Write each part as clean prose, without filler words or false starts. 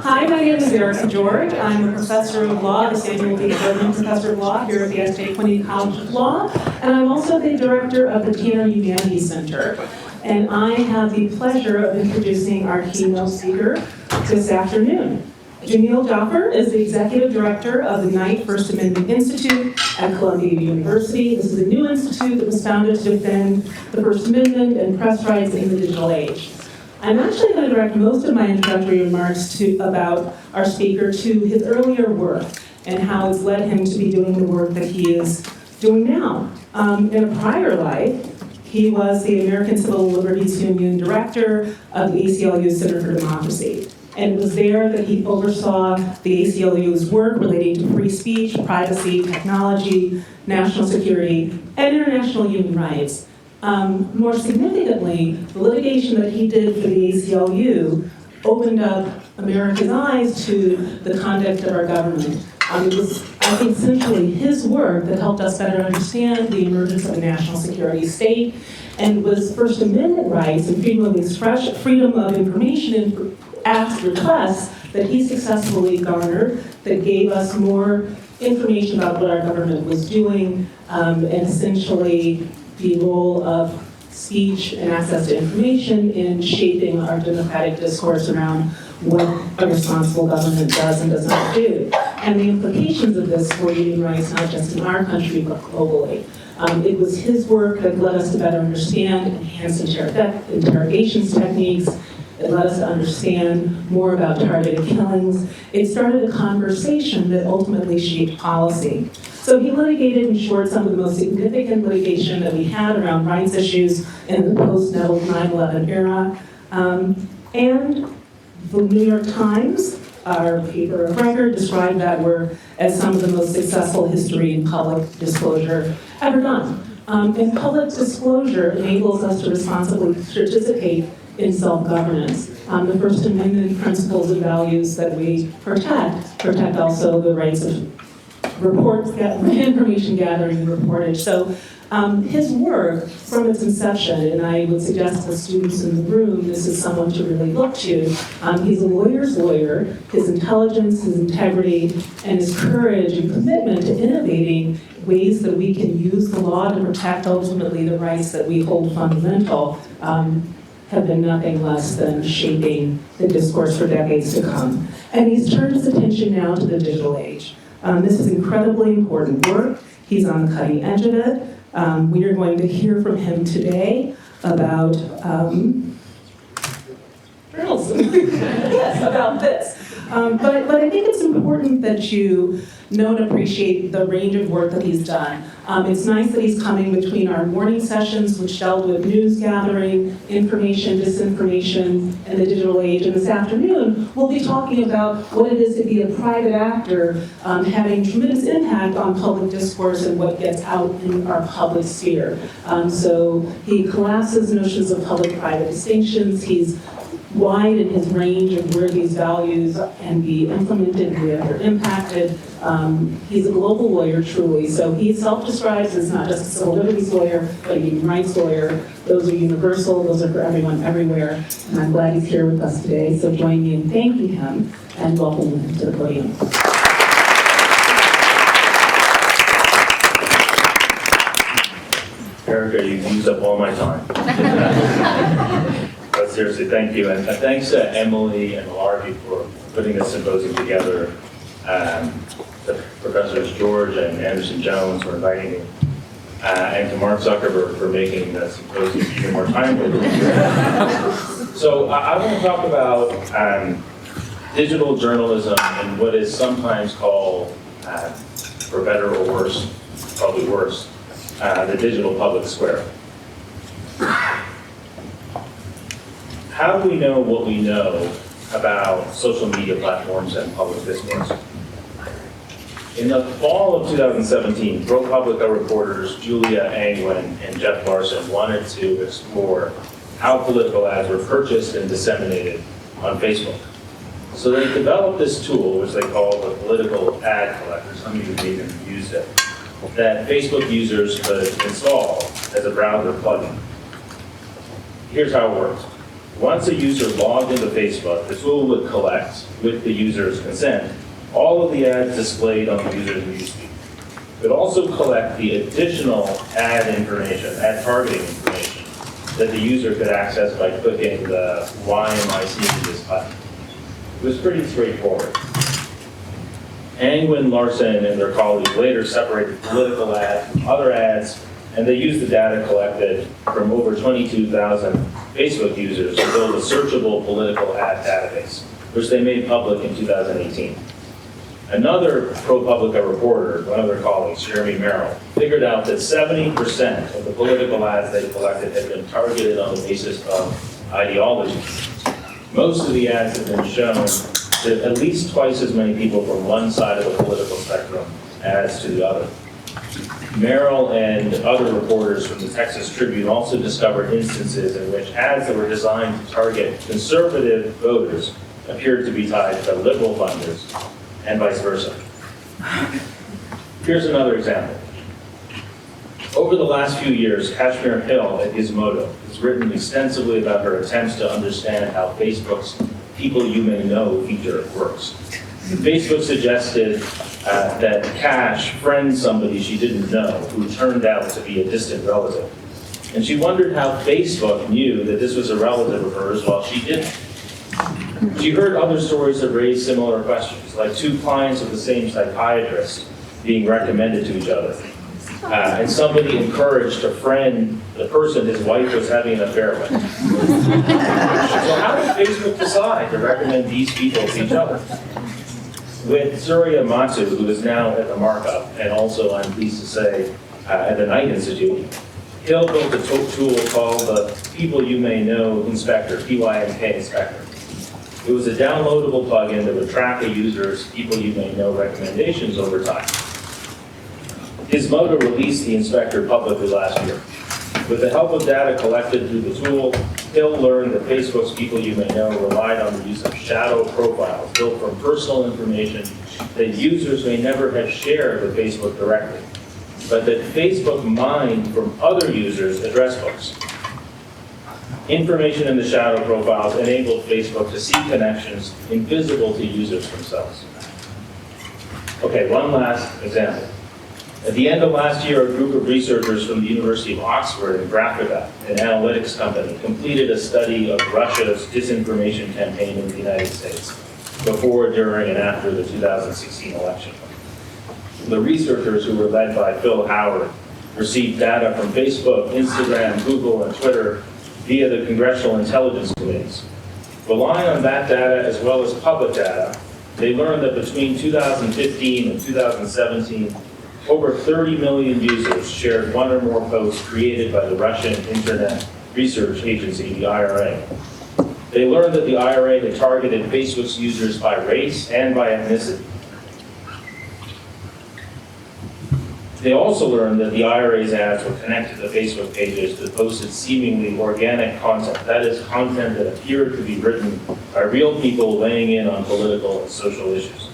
Hi, my name is Erica George. I'm a professor of law, the Samuel B. Goodman Professor of Law here at the SJ Quincy College of Law, and I'm also the director of the Keynote Humanities Center. And I have the pleasure of introducing our keynote speaker this afternoon. Jameel Jaffer is the executive director of the Knight First Amendment Institute at Columbia University. This is a new institute that was founded to defend the First Amendment and press rights in the digital age. I'm actually going to direct most of my introductory remarks about our speaker to his earlier work and how it's led him to be doing the work that he is doing now. In a prior life, he was the American Civil Liberties Union director of the ACLU Center for Democracy. And it was there that he oversaw the ACLU's work relating to free speech, privacy, technology, national security, and international human rights. More significantly, the litigation that he did for the ACLU opened up America's eyes to the conduct of our government. It was, I think, essentially his work that helped us better understand the emergence of a national security state, and it was First Amendment rights and freedom of expression, freedom of information and asked requests that he successfully garnered that gave us more information about what our government was doing, and essentially the role of speech and access to information in shaping our democratic discourse around what a responsible government does and does not do, and the implications of this for human rights, not just in our country, but globally. It was his work that led us to better understand enhanced interrogations techniques. It led us to understand more about targeted killings. It started a conversation that ultimately shaped policy. So he litigated, in short, some of the most significant litigation that we had around rights issues in the post-9/11 era. And the New York Times, our paper of record, described that work as some of the most successful history in public disclosure ever done. And public disclosure enables us to responsibly participate in self-governance. The First Amendment principles and values that we protect also the rights of information gathering and reportage. So his work from its inception, and I would suggest to the students in the room, this is someone to really look to. He's a lawyer's lawyer. His intelligence, his integrity, and his courage and commitment to innovating ways that we can use the law to protect ultimately the rights that we hold fundamental have been nothing less than shaping the discourse for decades to come. And he's turned his attention now to the digital age. This is incredibly important work. He's on the cutting edge of it. We are going to hear from him today about journalism. Yes, about this. But I think it's important that you know and appreciate the range of work that he's done. It's nice that he's coming between our morning sessions, which dealt with news gathering, information, disinformation, and the digital age. And this afternoon, we'll be talking about what it is to be a private actor, having tremendous impact on public discourse and what gets out in our public sphere. So he collapses notions of public-private distinctions. He's wide in his range of where these values can be implemented, where they're impacted. He's a global lawyer, truly. So he self-describes as not just a civil liberties lawyer, but a human rights lawyer. Those are universal. Those are for everyone, everywhere. And I'm glad he's here with us today. So join me in thanking him and welcoming him to the podium. Erica, you've used up all my time. But seriously, thank you. And thanks to Emily and Larry for putting this symposium together. To Professors George and Anderson Jones for inviting me. And to Mark Zuckerberg for making the symposium even more timely. So I want to talk about digital journalism and what is sometimes called, for better or worse, probably worse, the digital public square. How do we know what we know about social media platforms and public discourse? In the fall of 2017, ProPublica reporters Julia Angwin and Jeff Larson wanted to explore how political ads were purchased and disseminated on Facebook. So they developed this tool, which they call the political ad collector. Some of you may even used it, that Facebook users could install as a browser plugin. Here's how it works. Once a user logged into Facebook, the tool would collect, with the user's consent, all of the ads displayed on the user's newsfeed. It would also collect the additional ad information, ad targeting information, that the user could access by clicking the "Why am I seeing this" button. It was pretty straightforward. Angwin, Larson, and their colleagues later separated political ads from other ads, and they used the data collected from over 22,000 Facebook users to build a searchable political ad database, which they made public in 2018. Another ProPublica reporter, one of their colleagues, Jeremy Merrill, figured out that 70% of the political ads they collected had been targeted on the basis of ideology. Most of the ads have been shown to at least twice as many people from one side of the political spectrum as to the other. Merrill and other reporters from the Texas Tribune also discovered instances in which ads that were designed to target conservative voters appeared to be tied to liberal funders, and vice versa. Here's another example. Over the last few years, Kashmir Hill at Gizmodo has written extensively about her attempts to understand how Facebook's People You May Know feature works. Facebook suggested that Cash friends somebody she didn't know who turned out to be a distant relative. And she wondered how Facebook knew that this was a relative of hers while she didn't. She heard other stories that raised similar questions, like two clients of the same psychiatrist being recommended to each other. And somebody encouraged to friend the person his wife was having an affair with. So how did Facebook decide to recommend these people to each other? With Surya Matsu, who is now at the Markup, and also, I'm pleased to say, at the Knight Institute, Hill built a tool called the People You May Know Inspector, PYMK Inspector. It was a downloadable plugin that would track a user's People You May Know recommendations over time. Gizmodo released the inspector publicly last year. With the help of data collected through the tool, Hill learned that Facebook's People You May Know relied on the use of shadow profiles built from personal information that users may never have shared with Facebook directly, but that Facebook mined from other users' address books. Information in the shadow profiles enabled Facebook to see connections invisible to users themselves. Okay, one last example. At the end of last year, a group of researchers from the University of Oxford and Graphica, an analytics company, completed a study of Russia's disinformation campaign in the United States before, during, and after the 2016 election. The researchers, who were led by Phil Howard, received data from Facebook, Instagram, Google, and Twitter via the Congressional Intelligence Committees. Relying on that data as well as public data, they learned that between 2015 and 2017, over 30 million users shared one or more posts created by the Russian Internet Research Agency, the IRA. They learned that the IRA had targeted Facebook's users by race and by ethnicity. They also learned that the IRA's ads were connected to Facebook pages that posted seemingly organic content, that is, content that appeared to be written by real people weighing in on political and social issues.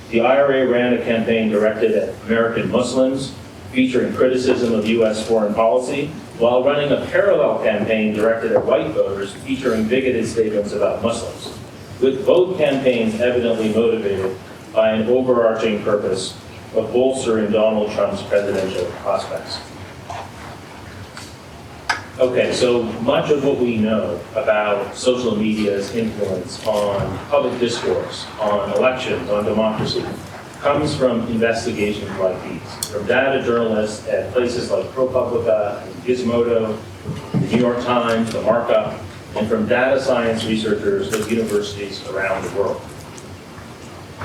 The IRA ran a campaign directed at American Muslims, featuring criticism of U.S. foreign policy, while running a parallel campaign directed at white voters, featuring bigoted statements about Muslims, with both campaigns evidently motivated by an overarching purpose of bolstering Donald Trump's presidential prospects. Okay, so much of what we know about social media's influence on public discourse, on elections, on democracy, comes from investigations like these, from data journalists at places like ProPublica, Gizmodo, the New York Times, the Markup, and from data science researchers at universities around the world.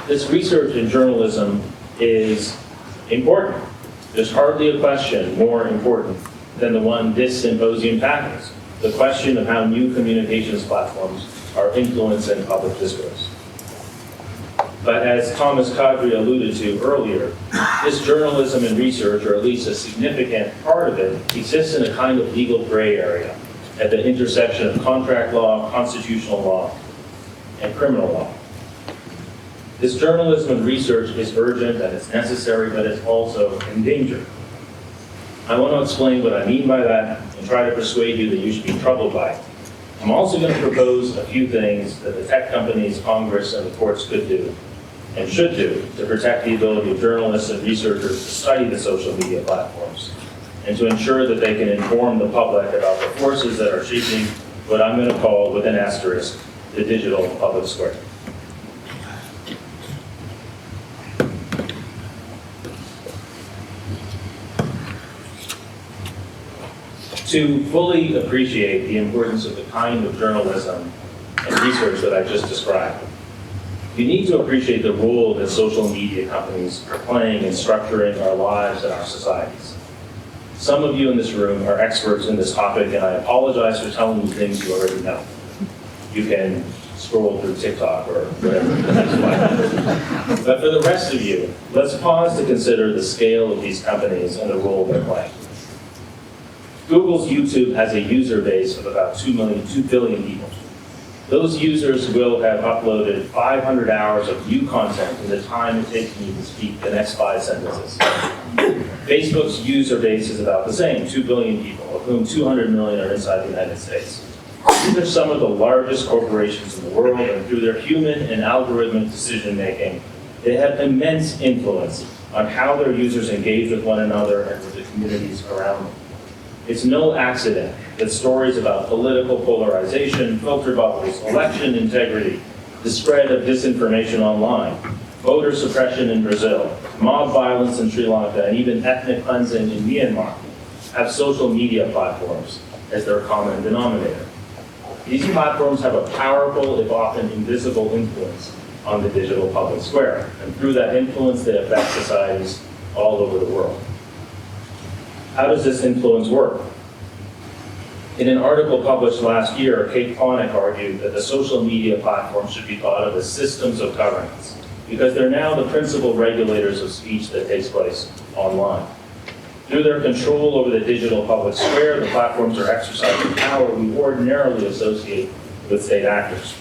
This research in journalism is important. There's hardly a question more important than the one this symposium tackles, the question of how new communications platforms are influencing public discourse. But as Thomas Kadri alluded to earlier, this journalism and research, or at least a significant part of it, exists in a kind of legal gray area at the intersection of contract law, constitutional law, and criminal law. This journalism and research is urgent and it's necessary, but it's also endangered. I want to explain what I mean by that and try to persuade you that you should be troubled by it. I'm also going to propose a few things that the tech companies, Congress, and the courts could do and should do to protect the ability of journalists and researchers to study the social media platforms and to ensure that they can inform the public about the forces that are shaping what I'm going to call, with an asterisk, the digital public square. To fully appreciate the importance of the kind of journalism and research that I just described, you need to appreciate the role that social media companies are playing in structuring our lives and our societies. Some of you in this room are experts in this topic, and I apologize for telling you things you already know. You can scroll through TikTok or whatever the next one. But for the rest of you, let's pause to consider the scale of these companies and the role they're playing. Google's YouTube has a user base of about 2 billion people. Those users will have uploaded 500 hours of new content in the time it takes me to speak the next 5 sentences. Facebook's user base is about the same, 2 billion people, of whom 200 million are inside the United States. These are some of the largest corporations in the world, and through their human and algorithmic decision-making, they have immense influence on how their users engage with one another and with the communities around them. It's no accident that stories about political polarization, filter bubbles, election integrity, the spread of disinformation online, voter suppression in Brazil, mob violence in Sri Lanka, and even ethnic cleansing in Myanmar have social media platforms as their common denominator. These platforms have a powerful, if often invisible, influence on the digital public square, and through that influence they affect societies all over the world. How does this influence work? In an article published last year, Kate Klonick argued that the social media platforms should be thought of as systems of governance, because they're now the principal regulators of speech that takes place online. Through their control over the digital public square, the platforms are exercising power we ordinarily associate with state actors.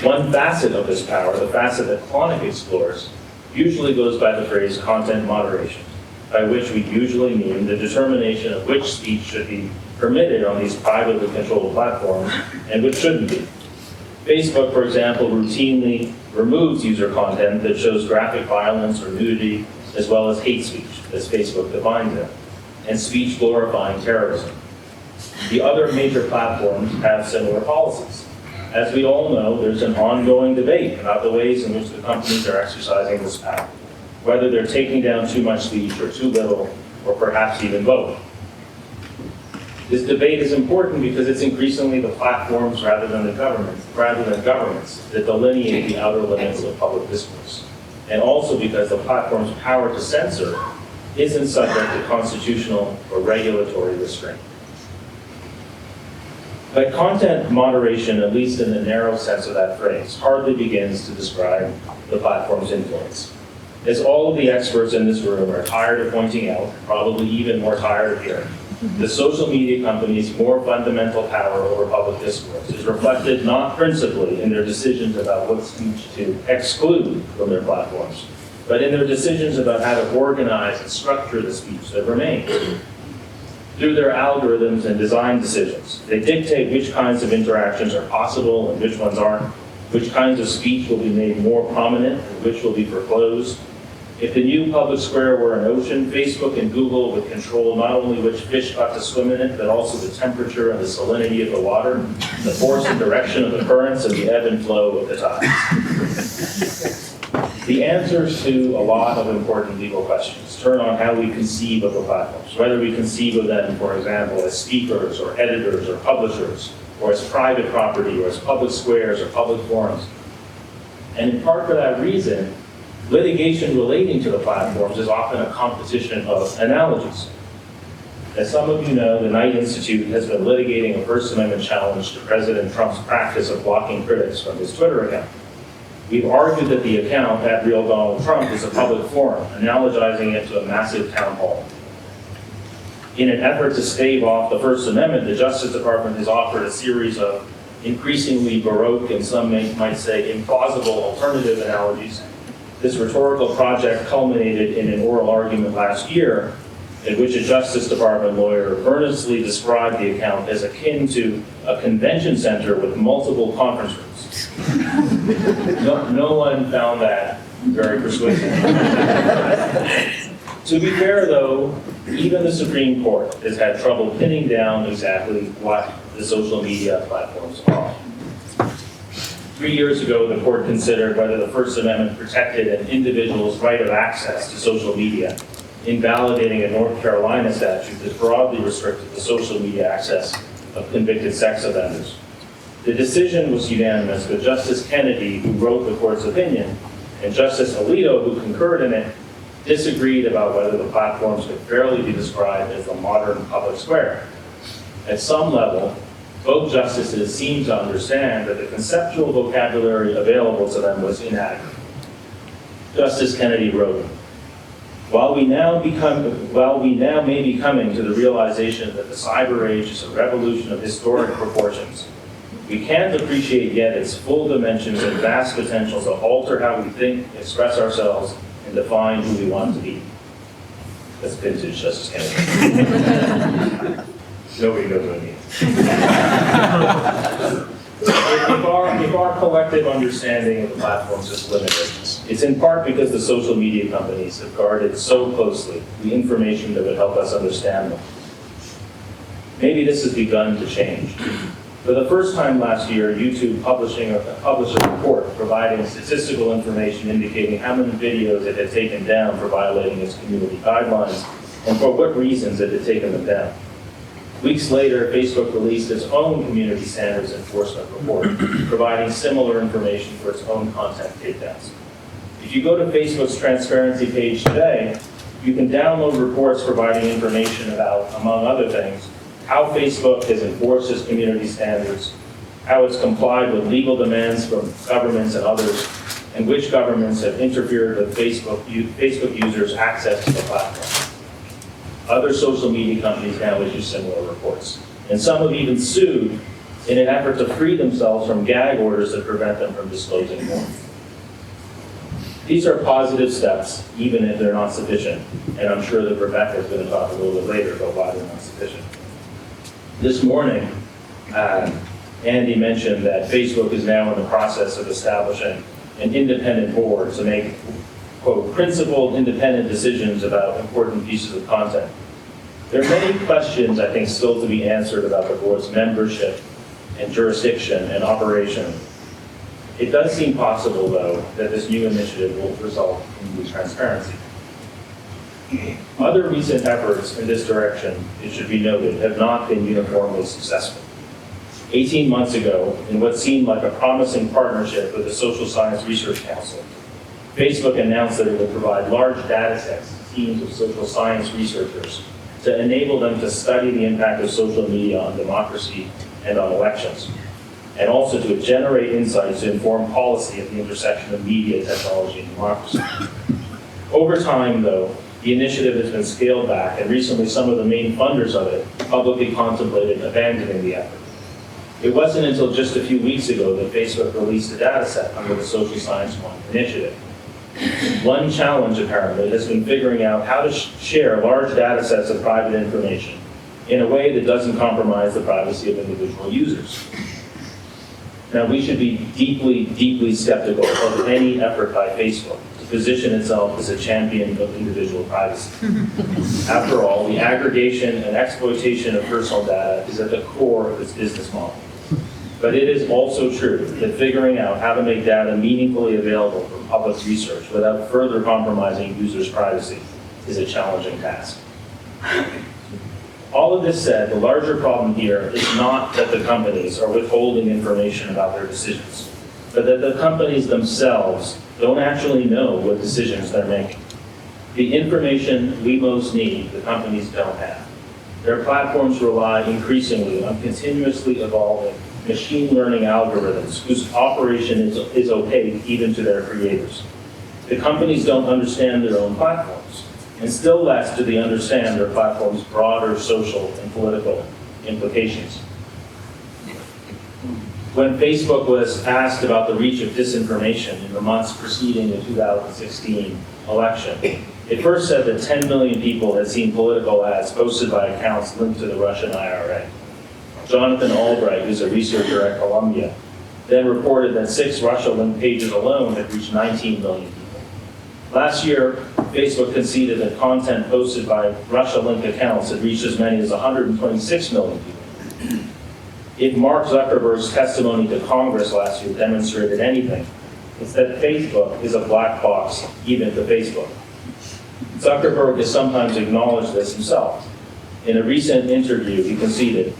One facet of this power, the facet that Klonick explores, usually goes by the phrase content moderation, by which we usually mean the determination of which speech should be permitted on these privately controlled platforms and which shouldn't be. Facebook, for example, routinely removes user content that shows graphic violence or nudity, as well as hate speech, as Facebook defines it, and speech glorifying terrorism. The other major platforms have similar policies. As we all know, there's an ongoing debate about the ways in which the companies are exercising this power, whether they're taking down too much speech or too little, or perhaps even both. This debate is important because it's increasingly the platforms rather than governments that delineate the outer limits of public discourse. And also because the platform's power to censor isn't subject to constitutional or regulatory restraint. But content moderation, at least in the narrow sense of that phrase, hardly begins to describe the platform's influence. As all of the experts in this room are tired of pointing out, probably even more tired of hearing, the social media companies' more fundamental power over public discourse is reflected not principally in their decisions about what speech to exclude from their platforms, but in their decisions about how to organize and structure the speech that remains. Through their algorithms and design decisions, they dictate which kinds of interactions are possible and which ones aren't, which kinds of speech will be made more prominent and which will be foreclosed. If the new public square were an ocean, Facebook and Google would control not only which fish got to swim in it, but also the temperature and the salinity of the water, the force and direction of the currents, and the ebb and flow of the tides. The answers to a lot of important legal questions turn on how we conceive of the platforms, whether we conceive of them, for example, as speakers or editors or publishers, or as private property, or as public squares or public forums. And in part for that reason, litigation relating to the platforms is often a competition of analogies. As some of you know, the Knight Institute has been litigating a First Amendment challenge to President Trump's practice of blocking critics from his Twitter account. We've argued that the account, @RealDonaldTrump, is a public forum, analogizing it to a massive town hall. In an effort to stave off the First Amendment, the Justice Department has offered a series of increasingly baroque and some might say implausible alternative analogies. This rhetorical project culminated in an oral argument last year in which a Justice Department lawyer earnestly described the account as akin to a convention center with multiple conference rooms. No one found that very persuasive. To be fair, though, even the Supreme Court has had trouble pinning down exactly what the social media platforms are. 3 years ago, the court considered whether the First Amendment protected an individual's right of access to social media, invalidating a North Carolina statute that broadly restricted the social media access of convicted sex offenders. The decision was unanimous, but Justice Kennedy, who wrote the court's opinion, and Justice Alito, who concurred in it, disagreed about whether the platforms could fairly be described as the modern public square. At some level, both justices seemed to understand that the conceptual vocabulary available to them was inadequate. Justice Kennedy wrote, while we now may be coming to the realization that the cyber age is a revolution of historic proportions, we can't appreciate yet its full dimensions and vast potential to alter how we think, express ourselves, and define who we want to be. That's vintage Justice Kennedy. Nobody knows what it means. If our collective understanding of the platforms is limited, it's in part because the social media companies have guarded so closely the information that would help us understand them. Maybe this has begun to change. For the first time last year, YouTube published a report providing statistical information indicating how many videos it had taken down for violating its community guidelines and for what reasons it had taken them down. Weeks later, Facebook released its own community standards enforcement report, providing similar information for its own content takedowns. If you go to Facebook's transparency page today, you can download reports providing information about, among other things, how Facebook has enforced its community standards, how it's complied with legal demands from governments and others, and which governments have interfered with Facebook users' access to the platform. Other social media companies now issue similar reports, and some have even sued in an effort to free themselves from gag orders that prevent them from disclosing more. These are positive steps, even if they're not sufficient, and I'm sure that Rebecca is going to talk a little bit later about why they're not sufficient. This morning, Andy mentioned that Facebook is now in the process of establishing an independent board to make, quote, principled independent decisions about important pieces of content. There are many questions, I think, still to be answered about the board's membership and jurisdiction and operation. It does seem possible, though, that this new initiative will result in new transparency. Other recent efforts in this direction, it should be noted, have not been uniformly successful. 18 months ago, in what seemed like a promising partnership with the Social Science Research Council, Facebook announced that it would provide large data sets to teams of social science researchers to enable them to study the impact of social media on democracy and on elections, and also to generate insights to inform policy at the intersection of media, technology, and democracy. Over time, though, the initiative has been scaled back, and recently some of the main funders of it publicly contemplated abandoning the effort. It wasn't until just a few weeks ago that Facebook released a data set under the Social Science One initiative. One challenge, apparently, has been figuring out how to share large data sets of private information in a way that doesn't compromise the privacy of individual users. Now, we should be deeply, deeply skeptical of any effort by Facebook to position itself as a champion of individual privacy. After all, the aggregation and exploitation of personal data is at the core of its business model. But it is also true that figuring out how to make data meaningfully available for public research without further compromising users' privacy is a challenging task. All of this said, the larger problem here is not that the companies are withholding information about their decisions, but that the companies themselves don't actually know what decisions they're making. The information we most need, the companies don't have. Their platforms rely increasingly on continuously evolving machine learning algorithms whose operation is opaque even to their creators. The companies don't understand their own platforms, and still less do they understand their platform's broader social and political implications. When Facebook was asked about the reach of disinformation in the months preceding the 2016 election, it first said that 10 million people had seen political ads posted by accounts linked to the Russian IRA. Jonathan Albright, who's a researcher at Columbia, then reported that 6 Russia-linked pages alone had reached 19 million people. Last year, Facebook conceded that content posted by Russia-linked accounts had reached as many as 126 million people. If Mark Zuckerberg's testimony to Congress last year demonstrated anything, it's that Facebook is a black box, even to Facebook. Zuckerberg has sometimes acknowledged this himself. In a recent interview, he conceded,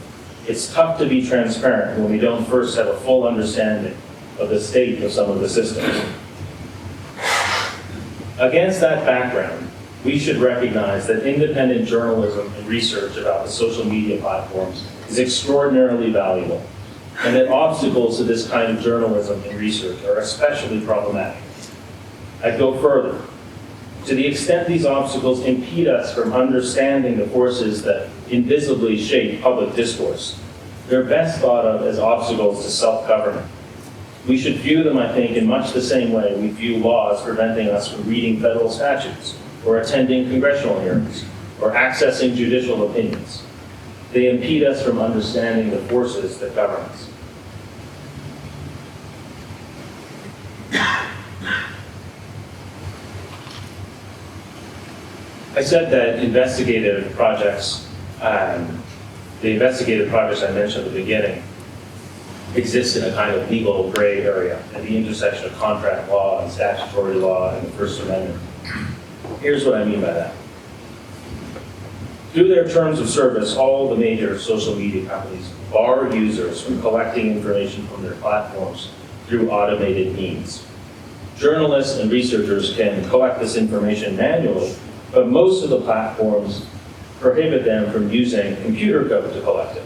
"It's tough to be transparent when we don't first have a full understanding of the state of some of the systems." Against that background, we should recognize that independent journalism and research about the social media platforms is extraordinarily valuable, and that obstacles to this kind of journalism and research are especially problematic. I'd go further. To the extent these obstacles impede us from understanding the forces that invisibly shape public discourse, they're best thought of as obstacles to self-government. We should view them, I think, in much the same way we view laws preventing us from reading federal statutes, or attending congressional hearings, or accessing judicial opinions. They impede us from understanding the forces that govern us. I said that investigative projects, the investigative projects I mentioned at the beginning, exist in a kind of legal gray area at the intersection of contract law and statutory law and the First Amendment. Here's what I mean by that. Through their terms of service, all the major social media companies bar users from collecting information from their platforms through automated means. Journalists and researchers can collect this information manually, but most of the platforms prohibit them from using computer code to collect it.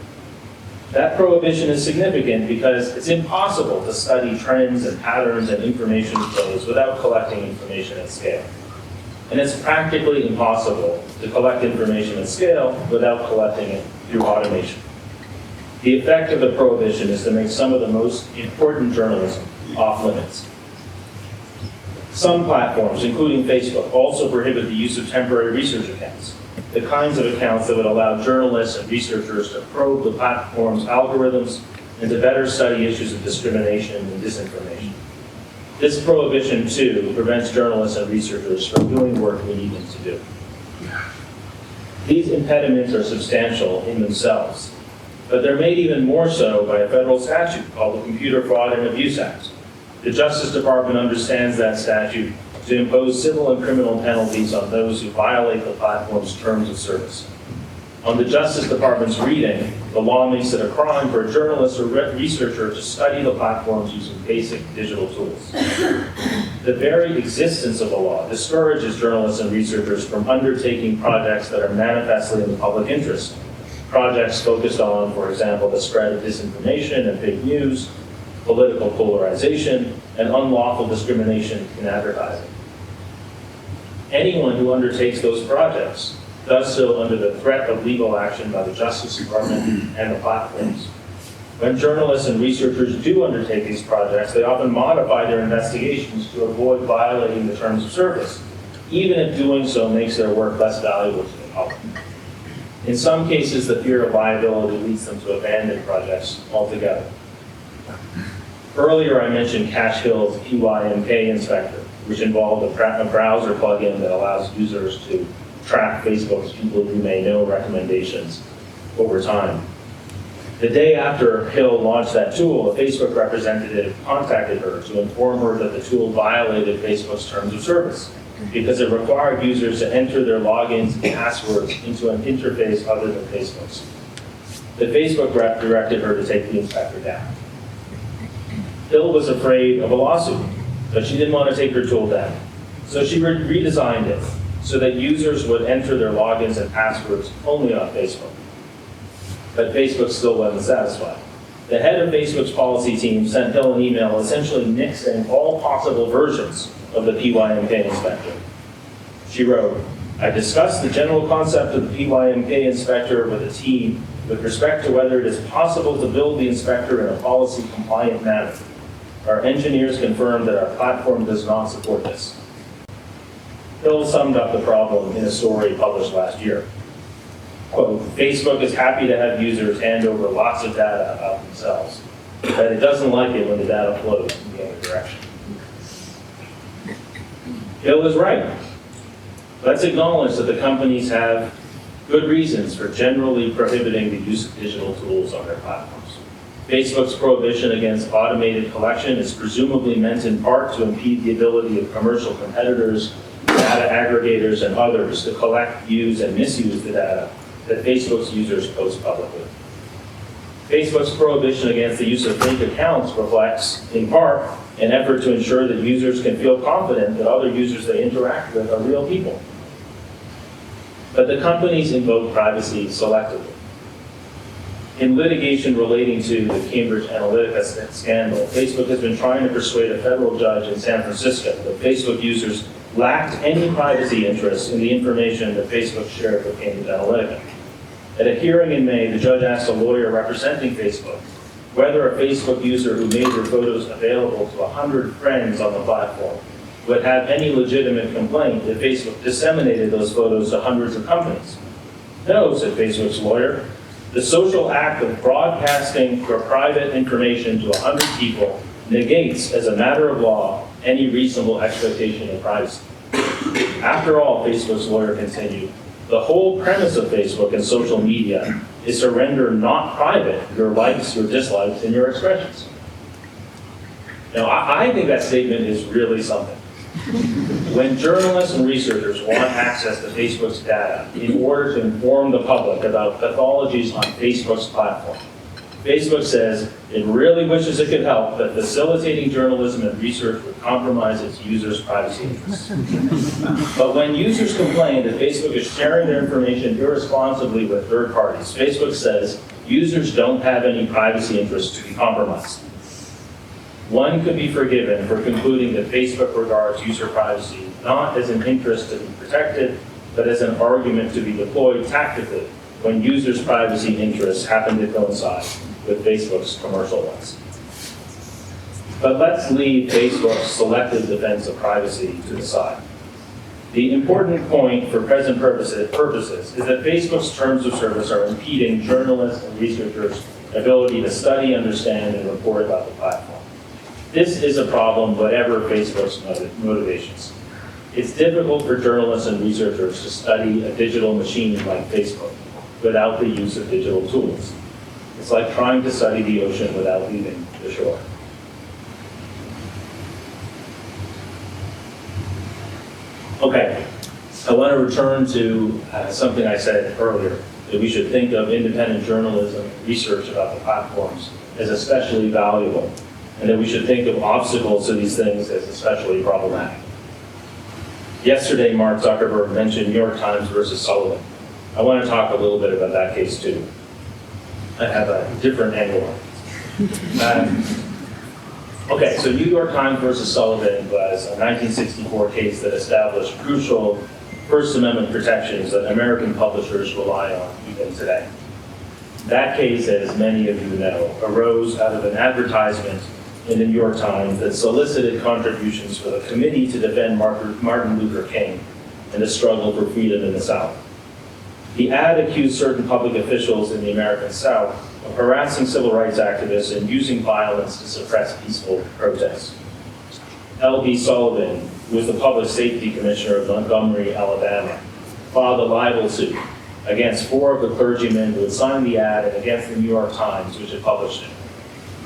That prohibition is significant because it's impossible to study trends and patterns and information flows without collecting information at scale. And it's practically impossible to collect information at scale without collecting it through automation. The effect of the prohibition is to make some of the most important journalism off limits. Some platforms, including Facebook, also prohibit the use of temporary research accounts, the kinds of accounts that would allow journalists and researchers to probe the platform's algorithms and to better study issues of discrimination and disinformation. This prohibition, too, prevents journalists and researchers from doing work we need them to do. These impediments are substantial in themselves, but they're made even more so by a federal statute called the Computer Fraud and Abuse Act. The Justice Department understands that statute to impose civil and criminal penalties on those who violate the platform's terms of service. On the Justice Department's reading, the law makes it a crime for a journalist or researcher to study the platforms using basic digital tools. The very existence of the law discourages journalists and researchers from undertaking projects that are manifestly in the public interest. Projects focused on, for example, the spread of disinformation and fake news, political polarization, and unlawful discrimination in advertising. Anyone who undertakes those projects does so under the threat of legal action by the Justice Department and the platforms. When journalists and researchers do undertake these projects, they often modify their investigations to avoid violating the terms of service, even if doing so makes their work less valuable to the public. In some cases, the fear of liability leads them to abandon projects altogether. Earlier, I mentioned Cash Hill's PYMK inspector, which involved a browser plugin that allows users to track Facebook's people you may know recommendations over time. The day after Hill launched that tool, a Facebook representative contacted her to inform her that the tool violated Facebook's terms of service because it required users to enter their logins and passwords into an interface other than Facebook's. The Facebook rep directed her to take the inspector down. Hill was afraid of a lawsuit, but she didn't want to take her tool down. So she redesigned it so that users would enter their logins and passwords only on Facebook. But Facebook still wasn't satisfied. The head of Facebook's policy team sent Hill an email essentially nixing all possible versions of the PYMK inspector. She wrote, "I discussed the general concept of the PYMK inspector with the team with respect to whether it is possible to build the inspector in a policy-compliant manner. Our engineers confirmed that our platform does not support this." Hill summed up the problem in a story published last year. quote, Facebook is happy to have users hand over lots of data about themselves, but it doesn't like it when the data flows in the other direction. Bill is right. Let's acknowledge that the companies have good reasons for generally prohibiting the use of digital tools on their platforms. Facebook's prohibition against automated collection is presumably meant in part to impede the ability of commercial competitors, data aggregators, and others to collect, use, and misuse the data that Facebook's users post publicly. Facebook's prohibition against the use of fake accounts reflects, in part, an effort to ensure that users can feel confident that other users they interact with are real people. But the companies invoke privacy selectively. In litigation relating to the Cambridge Analytica scandal, Facebook has been trying to persuade a federal judge in San Francisco that Facebook users lacked any privacy interest in the information that Facebook shared with Cambridge Analytica. At a hearing in May, the judge asked a lawyer representing Facebook whether a Facebook user who made their photos available to 100 friends on the platform would have any legitimate complaint that Facebook disseminated those photos to hundreds of companies. No, said Facebook's lawyer. The social act of broadcasting your private information to 100 people negates, as a matter of law, any reasonable expectation of privacy. After all, Facebook's lawyer continued, the whole premise of Facebook and social media is to render not private your likes, your dislikes, and your expressions. Now, I think that statement is really something. When journalists and researchers want access to Facebook's data in order to inform the public about pathologies on Facebook's platform, Facebook says it really wishes it could help, but facilitating journalism and research would compromise its users' privacy interests. But when users complain that Facebook is sharing their information irresponsibly with third parties, Facebook says users don't have any privacy interests to be compromised. One could be forgiven for concluding that Facebook regards user privacy not as an interest to be protected, but as an argument to be deployed tactically when users' privacy interests happen to coincide with Facebook's commercial ones. But let's leave Facebook's selective defense of privacy to the side. The important point for present purposes is that Facebook's terms of service are impeding journalists and researchers' ability to study, understand, and report about the platform. This is a problem, whatever Facebook's motivations. It's difficult for journalists and researchers to study a digital machine like Facebook without the use of digital tools. It's like trying to study the ocean without leaving the shore. Okay, I want to return to something I said earlier, that we should think of independent journalism and research about the platforms as especially valuable, and that we should think of obstacles to these things as especially problematic. Yesterday, Mark Zuckerberg mentioned New York Times versus Sullivan. I want to talk a little bit about that case too. I have a different angle on it. Okay, so New York Times versus Sullivan was a 1964 case that established crucial First Amendment protections that American publishers rely on even today. That case, as many of you know, arose out of an advertisement in the New York Times that solicited contributions for the Committee to Defend Martin Luther King and the struggle for freedom in the South. The ad accused certain public officials in the American South of harassing civil rights activists and using violence to suppress peaceful protests. L.B. Sullivan, who was the Public Safety Commissioner of Montgomery, Alabama, filed a libel suit against 4 of the clergymen who had signed the ad and against the New York Times, which had published it.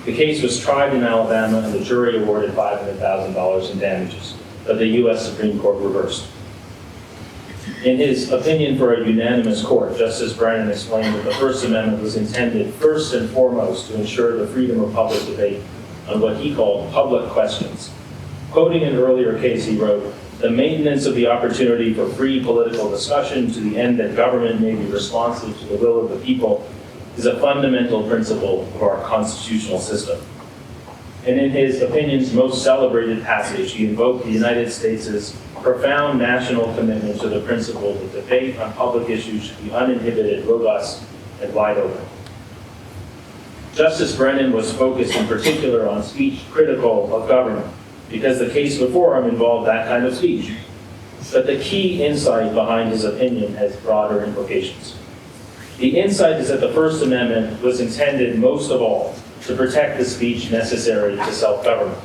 The case was tried in Alabama, and the jury awarded $500,000 in damages, but the U.S. Supreme Court reversed. In his opinion for a unanimous court, Justice Brennan explained that the First Amendment was intended first and foremost to ensure the freedom of public debate on what he called public questions. Quoting an earlier case, he wrote, "The maintenance of the opportunity for free political discussion to the end that government may be responsive to the will of the people is a fundamental principle of our constitutional system." And in his opinion's most celebrated passage, he invoked the United States' profound national commitment to the principle that debate on public issues should be uninhibited, robust, and wide open. Justice Brennan was focused in particular on speech critical of government, because the case before him involved that kind of speech. But the key insight behind his opinion has broader implications. The insight is that the First Amendment was intended most of all to protect the speech necessary to self-government.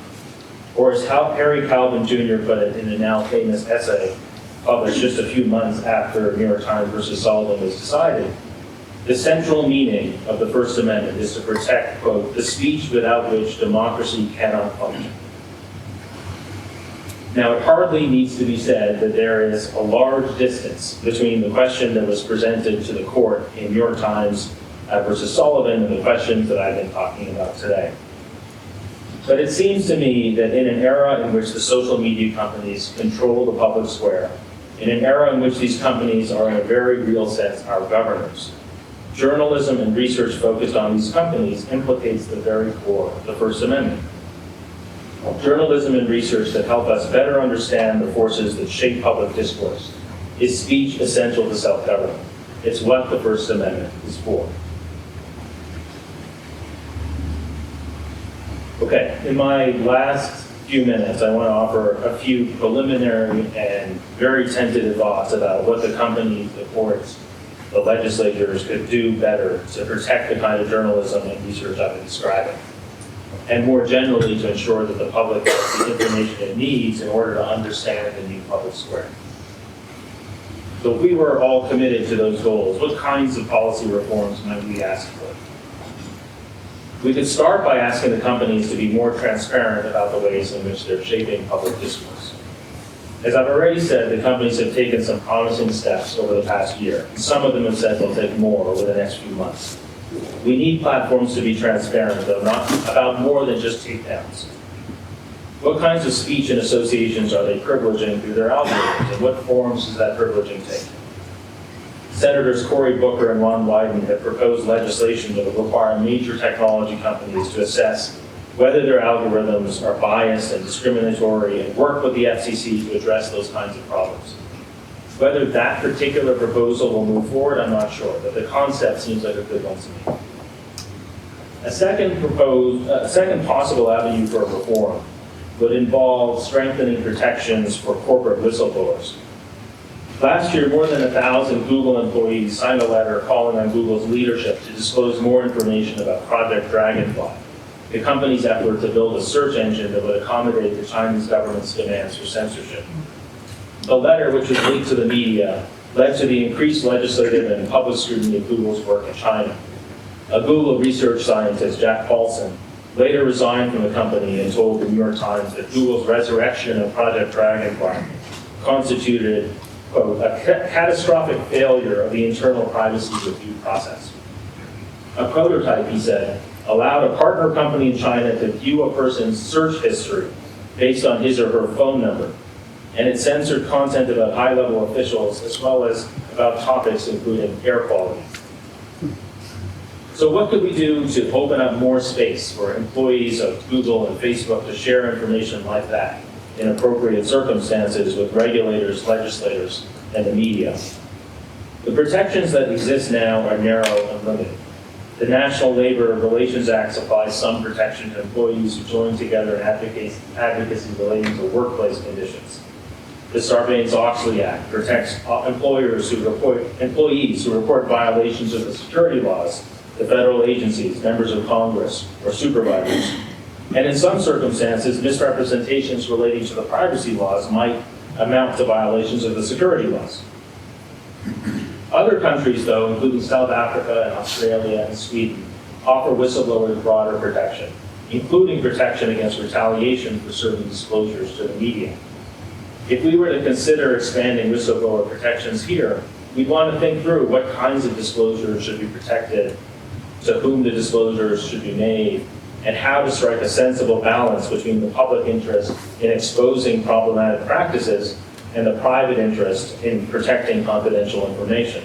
Or as Harry Calvin Jr. put it in a now famous essay published just a few months after New York Times versus Sullivan was decided, the central meaning of the First Amendment is to protect, quote, the speech without which democracy cannot function. Now, it hardly needs to be said that there is a large distance between the question that was presented to the court in New York Times versus Sullivan and the questions that I've been talking about today. But it seems to me that in an era in which the social media companies control the public square, in an era in which these companies are in a very real sense our governors, journalism and research focused on these companies implicates the very core of the First Amendment. Journalism and research that help us better understand the forces that shape public discourse. Is speech essential to self-government? It's what the First Amendment is for. Okay, in my last few minutes, I want to offer a few preliminary and very tentative thoughts about what the companies, the courts, the legislators could do better to protect the kind of journalism and research I've been describing, and more generally to ensure that the public gets the information it needs in order to understand the new public square. So if we were all committed to those goals, what kinds of policy reforms might we ask for? We could start by asking the companies to be more transparent about the ways in which they're shaping public discourse. As I've already said, the companies have taken some promising steps over the past year. Some of them have said they'll take more over the next few months. We need platforms to be transparent, though, not about more than just takedowns. What kinds of speech and associations are they privileging through their algorithms, and what forms does that privileging take? Senators Cory Booker and Ron Wyden have proposed legislation that will require major technology companies to assess whether their algorithms are biased and discriminatory and work with the FCC to address those kinds of problems. Whether that particular proposal will move forward, I'm not sure, but the concept seems like a good one to me. A second possible avenue for reform would involve strengthening protections for corporate whistleblowers. Last year, more than 1,000 Google employees signed a letter calling on Google's leadership to disclose more information about Project Dragonfly, the company's effort to build a search engine that would accommodate the Chinese government's demands for censorship. The letter, which was leaked to the media, led to the increased legislative and public scrutiny of Google's work in China. A Google research scientist, Jack Paulson, later resigned from the company and told the New York Times that Google's resurrection of Project Dragonfly constituted, quote, a catastrophic failure of the internal privacy review process. A prototype, he said, allowed a partner company in China to view a person's search history based on his or her phone number, and it censored content about high-level officials as well as about topics including air quality. So what could we do to open up more space for employees of Google and Facebook to share information like that in appropriate circumstances with regulators, legislators, and the media? The protections that exist now are narrow and limited. The National Labor Relations Act supplies some protection to employees who join together in advocacy relating to workplace conditions. The Sarbanes-Oxley Act protects employees who report violations of the security laws to federal agencies, members of Congress, or supervisors. And in some circumstances, misrepresentations relating to the privacy laws might amount to violations of the security laws. Other countries, though, including South Africa and Australia and Sweden, offer whistleblowers broader protection, including protection against retaliation for certain disclosures to the media. If we were to consider expanding whistleblower protections here, we'd want to think through what kinds of disclosures should be protected, to whom the disclosures should be made, and how to strike a sensible balance between the public interest in exposing problematic practices and the private interest in protecting confidential information.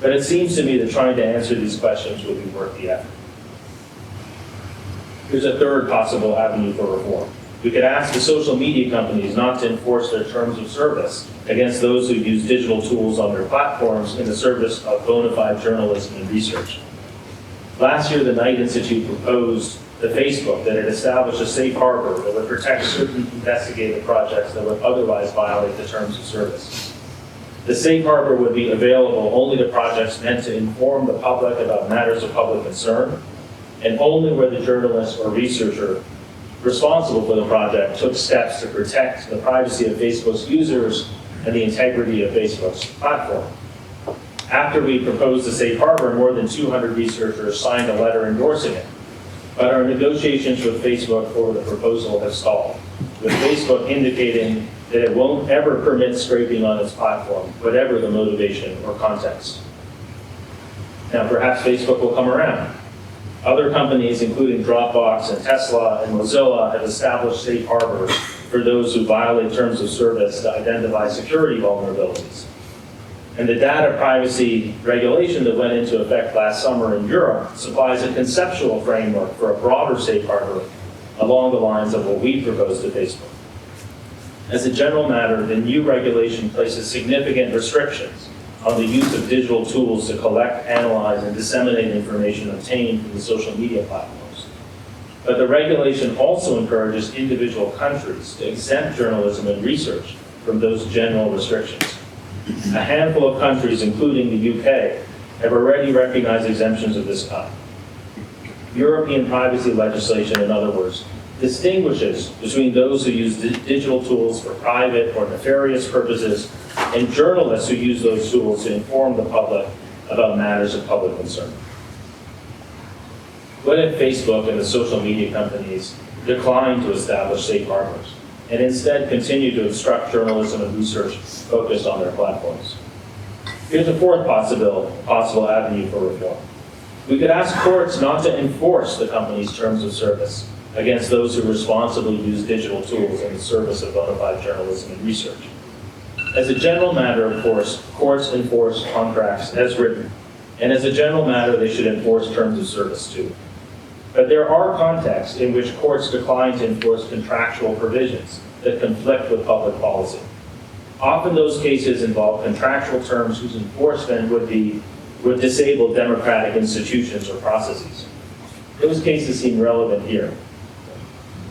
But it seems to me that trying to answer these questions would be worth the effort. Here's a third possible avenue for reform. We could ask the social media companies not to enforce their terms of service against those who use digital tools on their platforms in the service of bona fide journalism and research. Last year, the Knight Institute proposed to Facebook that it establish a safe harbor that would protect certain investigative projects that would otherwise violate the terms of service. The safe harbor would be available only to projects meant to inform the public about matters of public concern, and only where the journalist or researcher responsible for the project took steps to protect the privacy of Facebook's users and the integrity of Facebook's platform. After we proposed the safe harbor, more than 200 researchers signed a letter endorsing it. But our negotiations with Facebook for the proposal have stalled, with Facebook indicating that it won't ever permit scraping on its platform, whatever the motivation or context. Now, perhaps Facebook will come around. Other companies, including Dropbox and Tesla and Mozilla, have established safe harbors for those who violate terms of service to identify security vulnerabilities. And the data privacy regulation that went into effect last summer in Europe supplies a conceptual framework for a broader safe harbor along the lines of what we propose to Facebook. As a general matter, the new regulation places significant restrictions on the use of digital tools to collect, analyze, and disseminate information obtained from the social media platforms. But the regulation also encourages individual countries to exempt journalism and research from those general restrictions. A handful of countries, including the UK, have already recognized exemptions of this kind. European privacy legislation, in other words, distinguishes between those who use digital tools for private or nefarious purposes and journalists who use those tools to inform the public about matters of public concern. What if Facebook and the social media companies decline to establish safe harbors and instead continue to obstruct journalism and research focused on their platforms? Here's a fourth possible avenue for reform. We could ask courts not to enforce the company's terms of service against those who responsibly use digital tools in the service of bona fide journalism and research. As a general matter, of course, courts enforce contracts as written, and as a general matter, they should enforce terms of service too. But there are contexts in which courts decline to enforce contractual provisions that conflict with public policy. Often those cases involve contractual terms whose enforcement would disable democratic institutions or processes. Those cases seem relevant here.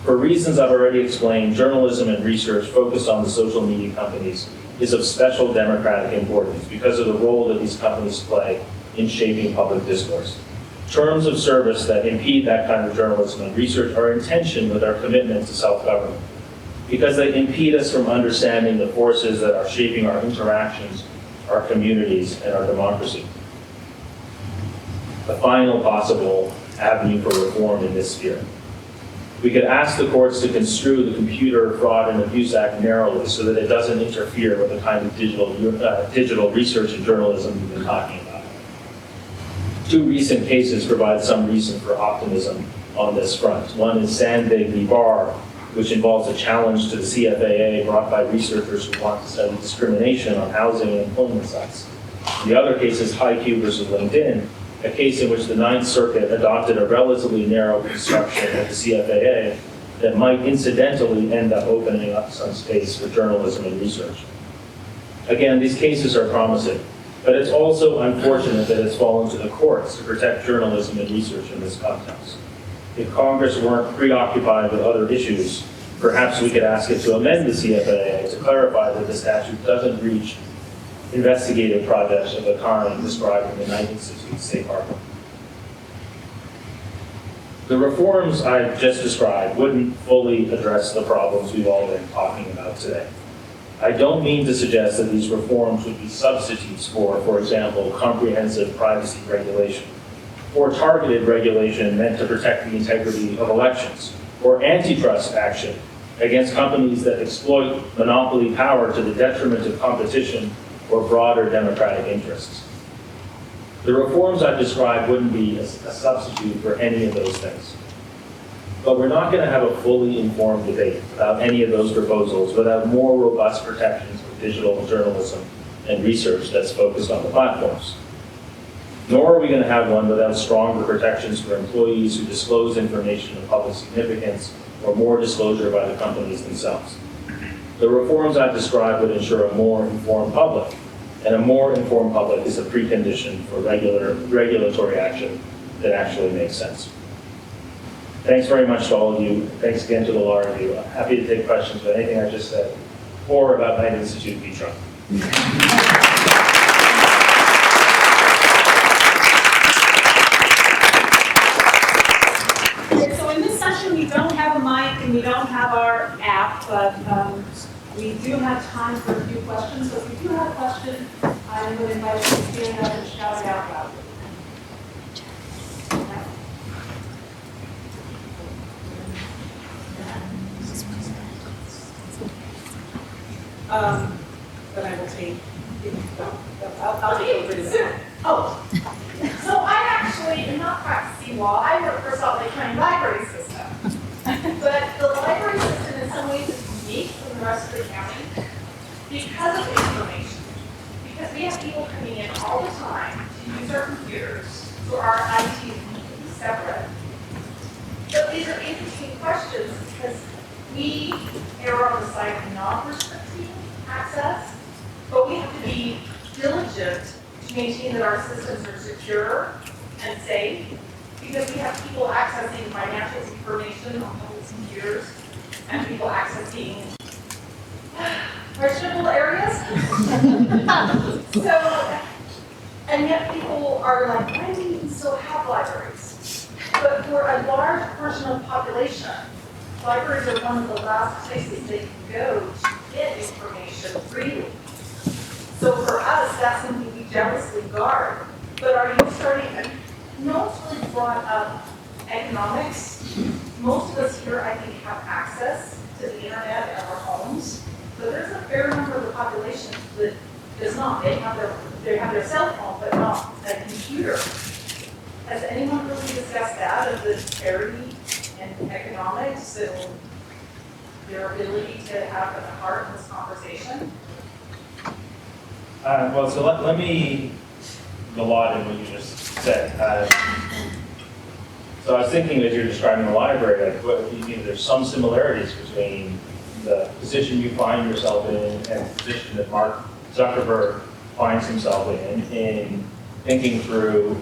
For reasons I've already explained, journalism and research focused on the social media companies is of special democratic importance because of the role that these companies play in shaping public discourse. Terms of service that impede that kind of journalism and research are in tension with our commitment to self-government because they impede us from understanding the forces that are shaping our interactions, our communities, and our democracy. The final possible avenue for reform in this sphere. We could ask the courts to construe the Computer Fraud and Abuse Act narrowly so that it doesn't interfere with the kind of digital research and journalism we've been talking about. Two recent cases provide some reason for optimism on this front. One is Sandvig v. Barr, which involves a challenge to the CFAA brought by researchers who want to study discrimination on housing and employment sites. The other case is HiQ versus LinkedIn, a case in which the Ninth Circuit adopted a relatively narrow construction of the CFAA that might incidentally end up opening up some space for journalism and research. Again, these cases are promising, but it's also unfortunate that it's fallen to the courts to protect journalism and research in this context. If Congress weren't preoccupied with other issues, perhaps we could ask it to amend the CFAA to clarify that the statute doesn't reach investigative projects of the kind described in the Knight Institute's Safe Harbor. The reforms I just described wouldn't fully address the problems we've all been talking about today. I don't mean to suggest that these reforms would be substitutes for example, comprehensive privacy regulation, or targeted regulation meant to protect the integrity of elections, or antitrust action against companies that exploit monopoly power to the detriment of competition or broader democratic interests. The reforms I've described wouldn't be a substitute for any of those things. But we're not going to have a fully informed debate about any of those proposals without more robust protections for digital journalism and research that's focused on the platforms. Nor are we going to have one without stronger protections for employees who disclose information of public significance or more disclosure by the companies themselves. The reforms I've described would ensure a more informed public, and a more informed public is a precondition for regulatory action that actually makes sense. Thanks very much to all of you. Thanks again to the law review. I'm happy to take questions about anything I just said or about Knight Institute v. Trump. but we do have time for a few questions. So if you do have a question, I'm going to invite you to stand up and shout it out loud. But I will take, I'll take over to that. Oh, so I actually am not practicing law. I work for Salt Lake County Library System. But the library system in some ways is unique from the rest of the county because of information. Because we have people coming in all the time to use our computers, so our IT is completely separate. But these are interesting questions because we err on the side of not restricting access, but we have to be diligent to maintain that our systems are secure and safe, because we have people accessing financial information on those computers and people accessing questionable areas. So, and yet people are like, why do we still have libraries? But for a large portion of the population, libraries are one of the last places they can go to get information freely. So for us, that's something we jealously guard. But are you starting, no one's really brought up economics. Most of us here, I think, have access to the internet at our homes. But there's a fair number of the population that does not. They have their cell phone, but not a computer. Has anyone really discussed that, of the disparity in economics and their ability to have a heart in this conversation? Well, so let me a lot in what you just said. So I was thinking as you're describing the library, like there's some similarities between the position you find yourself in and the position that Mark Zuckerberg finds himself in thinking through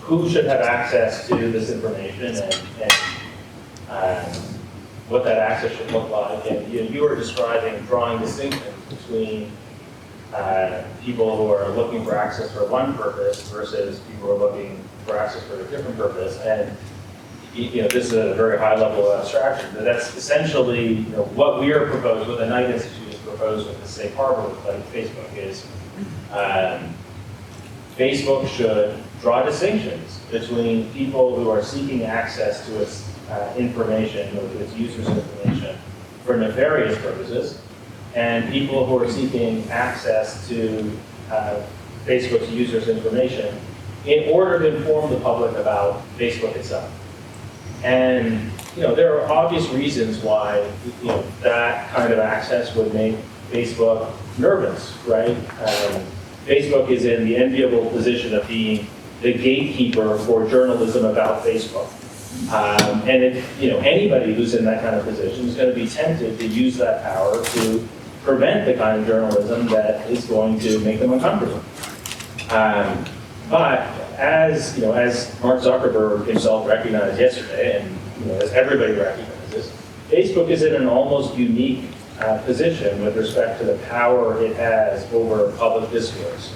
who should have access to this information and what that access should look like. And you were describing, drawing distinctions between people who are looking for access for one purpose versus people who are looking for access for a different purpose. And this is a very high level of abstraction, but that's essentially what we are proposed, what the Knight Institute is proposed with the safe harbor like Facebook is. Facebook should draw distinctions between people who are seeking access to its information, or its users' information, for nefarious purposes, and people who are seeking access to Facebook's users' information in order to inform the public about Facebook itself. And there are obvious reasons why that kind of access would make Facebook nervous, right? Facebook is in the enviable position of being the gatekeeper for journalism about Facebook. And if anybody who's in that kind of position is going to be tempted to use that power to prevent the kind of journalism that is going to make them uncomfortable. But as Mark Zuckerberg himself recognized yesterday, and as everybody recognizes, Facebook is in an almost unique position with respect to the power it has over public discourse.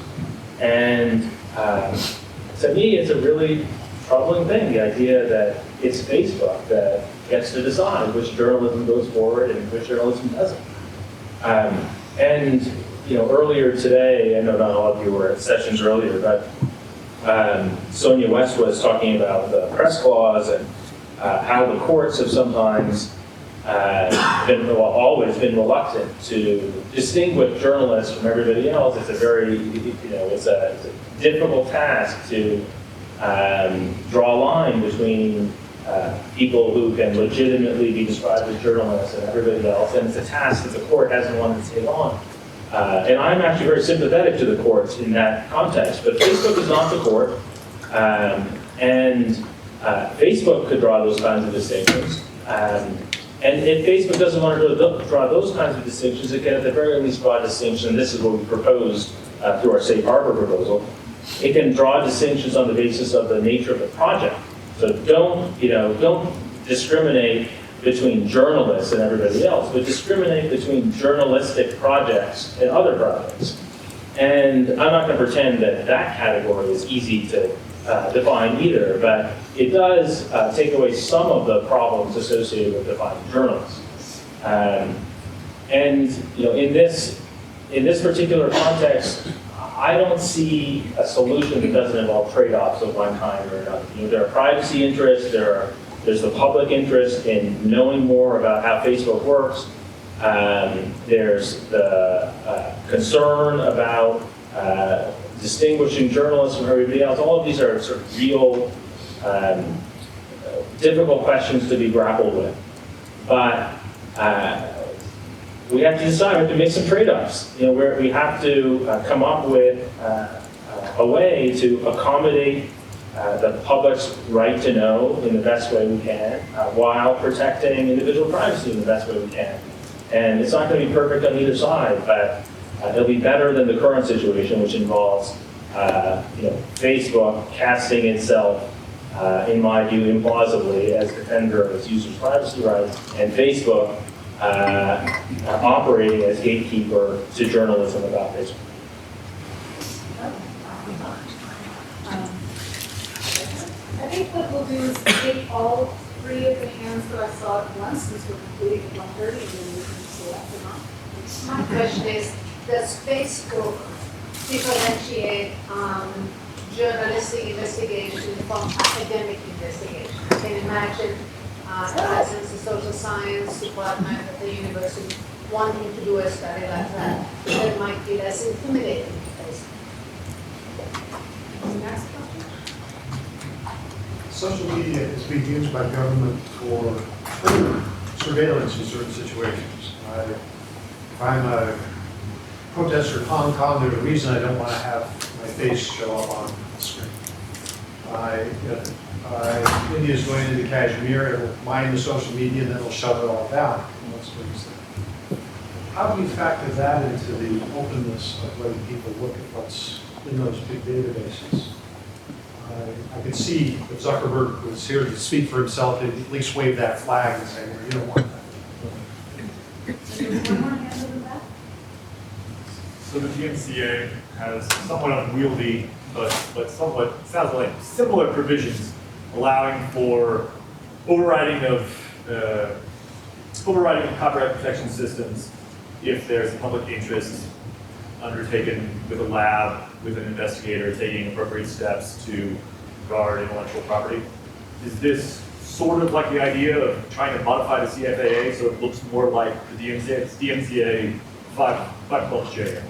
And to me, it's a really troubling thing, the idea that it's Facebook that gets to decide which journalism goes forward and which journalism doesn't. And earlier today, I know not all of you were at sessions earlier, but Sonia West was talking about the press clause and how the courts have sometimes always been reluctant to distinguish journalists from everybody else. It's a very, it's a difficult task to draw a line between people who can legitimately be described as journalists and everybody else, and it's a task that the court hasn't wanted to take on. And I'm actually very sympathetic to the courts in that context, but Facebook is not the court, and Facebook could draw those kinds of distinctions. And if Facebook doesn't want to draw those kinds of distinctions, it can at the very least draw a distinction, and this is what we proposed through our safe harbor proposal. It can draw distinctions on the basis of the nature of the project. So don't discriminate between journalists and everybody else, but discriminate between journalistic projects and other projects. And I'm not going to pretend that that category is easy to define either, but it does take away some of the problems associated with defining journalists. And in this particular context, I don't see a solution that doesn't involve trade-offs of one kind or another. There are privacy interests, there's the public interest in knowing more about how Facebook works. There's the concern about distinguishing journalists from everybody else. All of these are sort of real difficult questions to be grappled with. But we have to decide, we have to make some trade-offs. Where we have to come up with a way to accommodate the public's right to know in the best way we can, while protecting individual privacy in the best way we can. And it's not going to be perfect on either side, but it'll be better than the current situation, which involves Facebook casting itself, in my view, implausibly as defender of its users' privacy rights, and Facebook operating as gatekeeper to journalism about Facebook. I think what we'll do is take all three of the hands that I saw at once, since we're completing at 1:30, and then we can select them all. My question is, does Facebook differentiate journalistic investigation from academic investigation? I can imagine, for instance, the social science department at the university wanting to do a study like that. That might be less intimidating to Facebook. Next question. Social media is being used by government for surveillance in certain situations. If I'm a protester in Hong Kong, there's a reason I don't want to have my face show up on the screen. India is going into Kashmir, it'll mine the social media and then it'll shut it all down. How do you factor that into the openness of letting people look at what's in those big databases? I could see if Zuckerberg was here to speak for himself, he'd at least wave that flag and say, well, you don't want that. There's one more hand over that. So the DMCA has somewhat unwieldy, but somewhat, sounds like similar provisions allowing for overriding of copyright protection systems if there's a public interest undertaken with a lab, with an investigator taking appropriate steps to guard intellectual property. Is this sort of like the idea of trying to modify the CFAA so it looks more like the DMCA? It's DMCA 512J.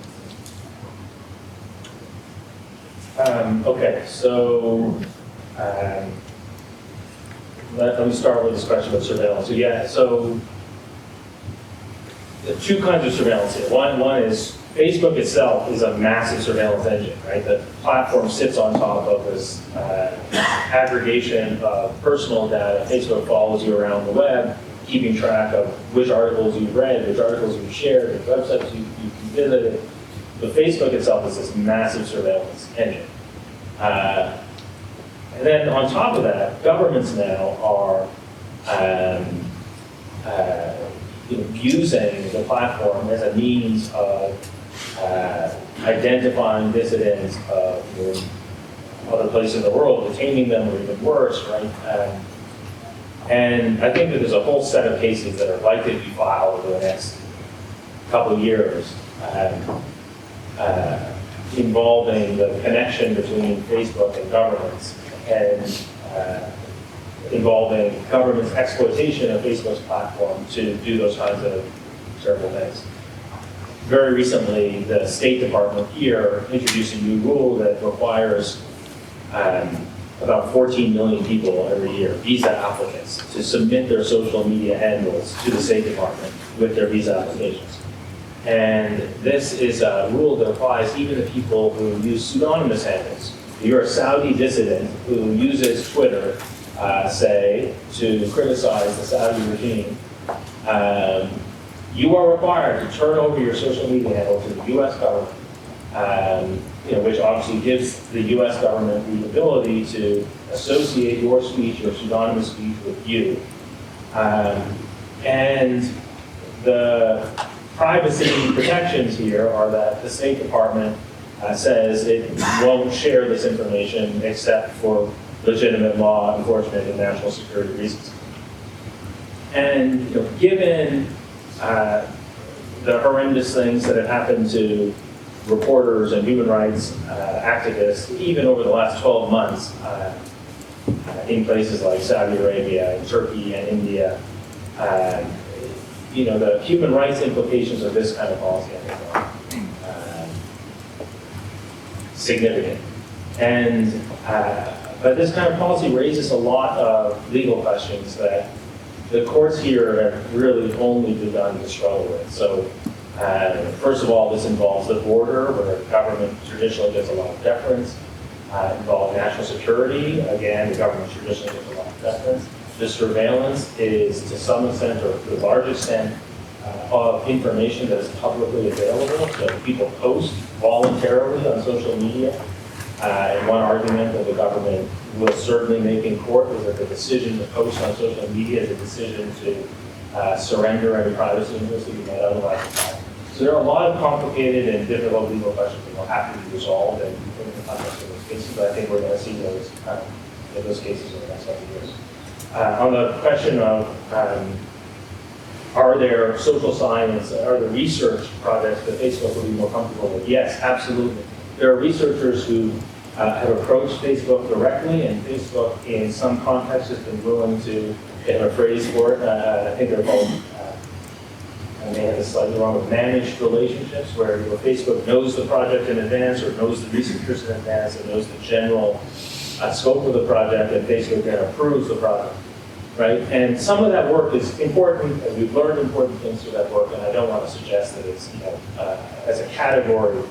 Okay, so let me start with this question about surveillance. So yeah, so there are two kinds of surveillance here. One is Facebook itself is a massive surveillance engine, right? The platform sits on top of this aggregation of personal data. Facebook follows you around the web, keeping track of which articles you've read, which articles you've shared, which websites you visited. But Facebook itself is this massive surveillance engine. And then on top of that, governments now are using the platform as a means of identifying dissidents of other places in the world, detaining them, or even worse, right? And I think that there's a whole set of cases that are likely to be filed over the next couple of years involving the connection between Facebook and governments, and involving government's exploitation of Facebook's platform to do those kinds of terrible things. Very recently, the State Department here introduced a new rule that requires about 14 million people every year, visa applicants, to submit their social media handles to the State Department with their visa applications. And this is a rule that applies even to people who use pseudonymous handles. If you're a Saudi dissident who uses Twitter, say, to criticize the Saudi regime, you are required to turn over your social media handle to the U.S. government, which obviously gives the U.S. government the ability to associate your speech, your pseudonymous speech, with you. And the privacy protections here are that the State Department says it won't share this information except for legitimate law enforcement and national security reasons. And given the horrendous things that have happened to reporters and human rights activists, even over the last 12 months, in places like Saudi Arabia, and Turkey, and India, the human rights implications of this kind of policy, I think, are significant. And but this kind of policy raises a lot of legal questions that the courts here have really only begun to struggle with. So, first of all, this involves the border, where government traditionally gets a lot of deference. Involving national security, again, the government traditionally gets a lot of deference. The surveillance is, to some extent, or to a large extent, of information that is publicly available. So people post voluntarily on social media. And one argument that the government will certainly make in court is that the decision to post on social media is a decision to surrender any privacy interests that you might otherwise have. So there are a lot of complicated and difficult legal questions that will have to be resolved in the context of those cases, but I think we're going to see those cases in the next couple of years. On the question of are there social science, are there research projects that Facebook will be more comfortable with? Yes, absolutely. There are researchers who have approached Facebook directly, and Facebook in some contexts has been willing to, they have a phrase for it, I think they're called, I may have this slightly wrong, with managed relationships, where Facebook knows the project in advance or knows the researchers in advance and knows the general scope of the project, and Facebook then approves the project, right? And some of that work is important, and we've learned important things through that work, and I don't want to suggest that it's, as a category,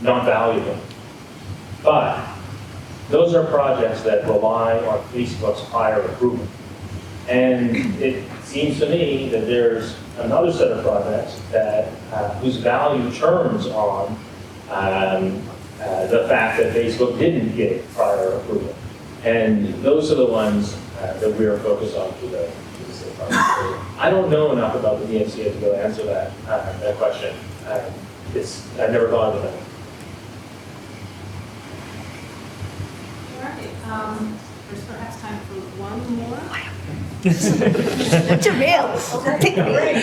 not valuable. But those are projects that rely on Facebook's prior approval. And it seems to me that there's another set of projects that whose value turns on the fact that Facebook didn't get prior approval. And those are the ones that we are focused on through the state project. I don't know enough about the DMCA to go answer that question. I've never thought of that. All right. There's perhaps time for one more. Jameel, take a break.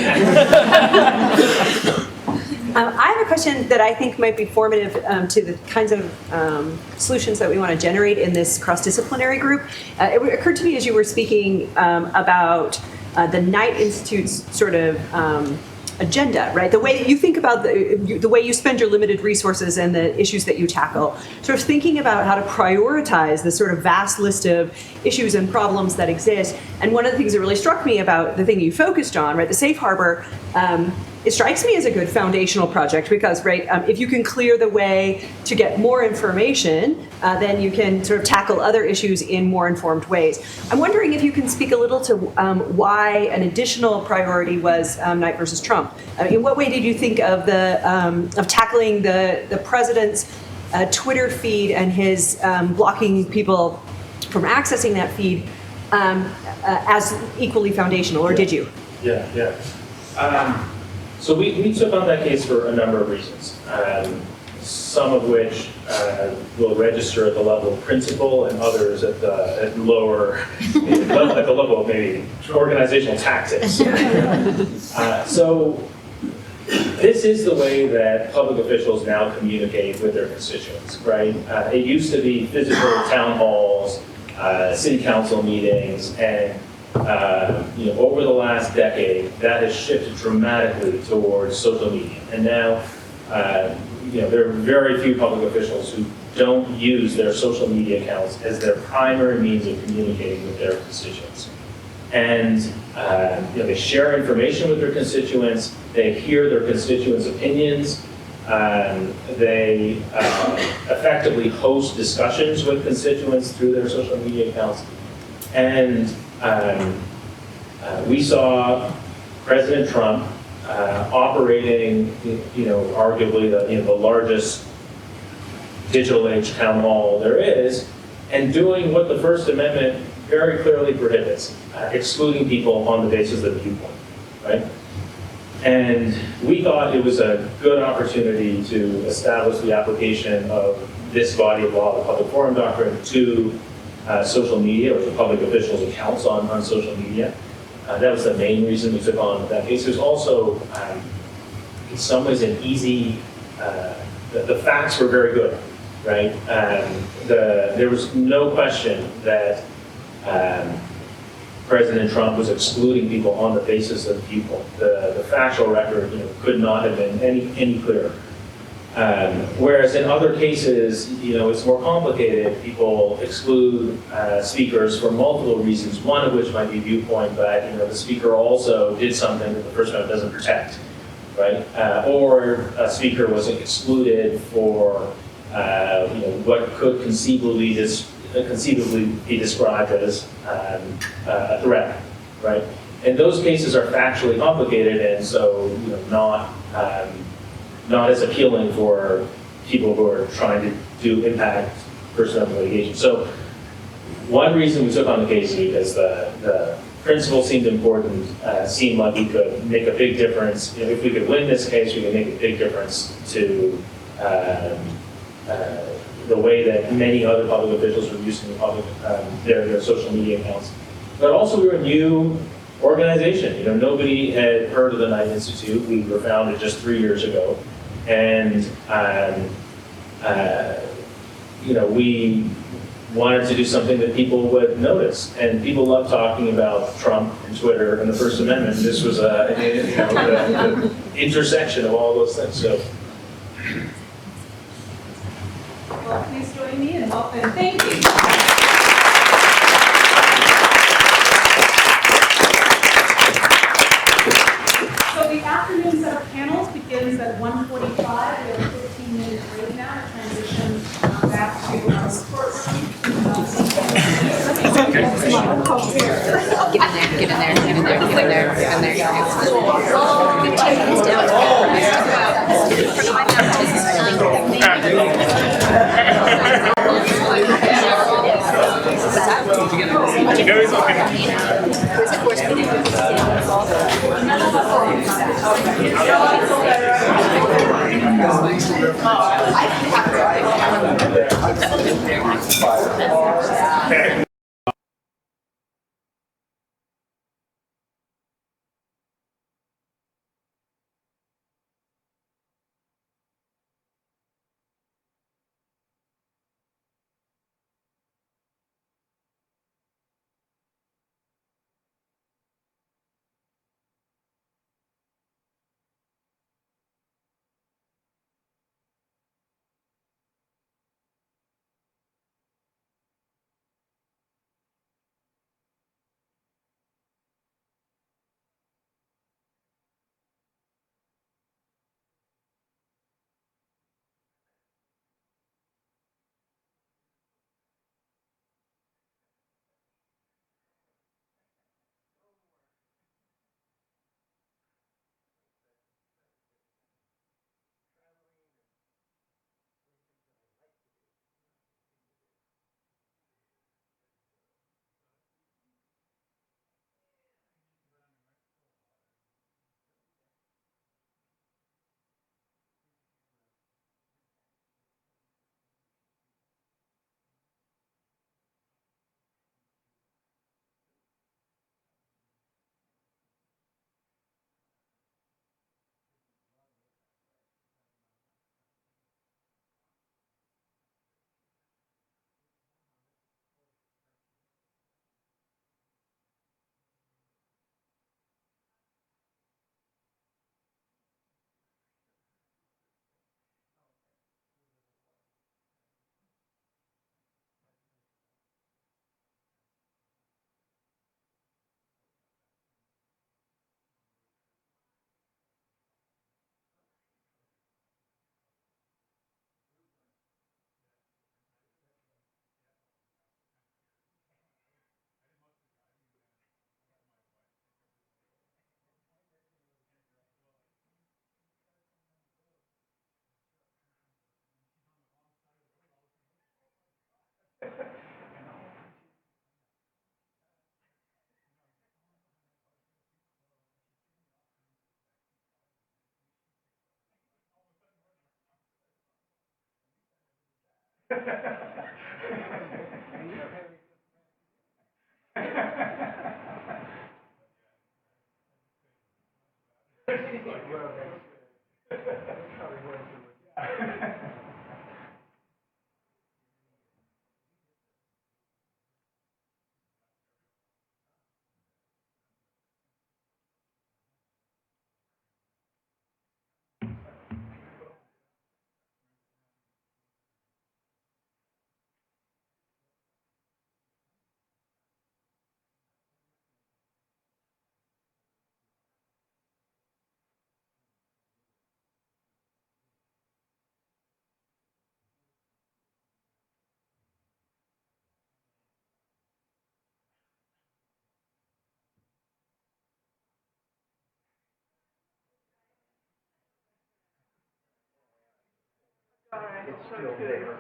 I have a question that I think might be formative to the kinds of solutions that we want to generate in this cross-disciplinary group. It occurred to me as you were speaking about the Knight Institute's sort of agenda, right? The way that you think about the way you spend your limited resources and the issues that you tackle, sort of thinking about how to prioritize the sort of vast list of issues and problems that exist. And one of the things that really struck me about the thing you focused on, right, the safe harbor, it strikes me as a good foundational project because, right, if you can clear the way to get more information, then you can sort of tackle other issues in more informed ways. I'm wondering if you can speak a little to why an additional priority was Knight versus Trump. In what way did you think of the of tackling the president's Twitter feed and his blocking people from accessing that feed as equally foundational, or did you? Yeah. So we took on that case for a number of reasons, some of which will register at the level of principle, and others at lower, at the level of maybe organizational tactics. So this is the way that public officials now communicate with their constituents, right? It used to be physical town halls, city council meetings, and over the last decade, that has shifted dramatically towards social media. And now, there are very few public officials who don't use their social media accounts as their primary means of communicating with their constituents. And they share information with their constituents, they hear their constituents' opinions, they effectively host discussions with constituents through their social media accounts. And we saw President Trump operating, arguably the largest digital age town hall there is, and doing what the First Amendment very clearly prohibits, excluding people on the basis of viewpoint, right? And we thought it was a good opportunity to establish the application of this body of law, the public forum doctrine, to social media, or to public officials' accounts on social media. That was the main reason we took on that case. There's also, in some ways, an easy, the facts were very good, right? There was no question that President Trump was excluding people on the basis of viewpoint. The factual record, could not have been any clearer. Whereas in other cases, it's more complicated. People exclude speakers for multiple reasons, one of which might be viewpoint, but the speaker also did something that the First Amendment doesn't protect, right? Or a speaker was excluded for what could conceivably be described as a threat, right? And those cases are factually complicated, and so not as appealing for people who are trying to do impact First Amendment litigation. So one reason we took on the case is because the principle seemed important, seemed like we could make a big difference. If we could win this case, we could make a big difference to the way that many other public officials were using their social media accounts. But also we were a new organization. Nobody had heard of the Knight Institute. We were founded just 3 years ago. And, we wanted to do something that people would notice. And people love talking about Trump and Twitter and the First Amendment. This was the intersection of all those things. So. Well, please join me in welcoming. Thank you. So the afternoon set of panels begins at 1:45. We have a 15-minute break now to transition back to our support room. Get in there. It's still there.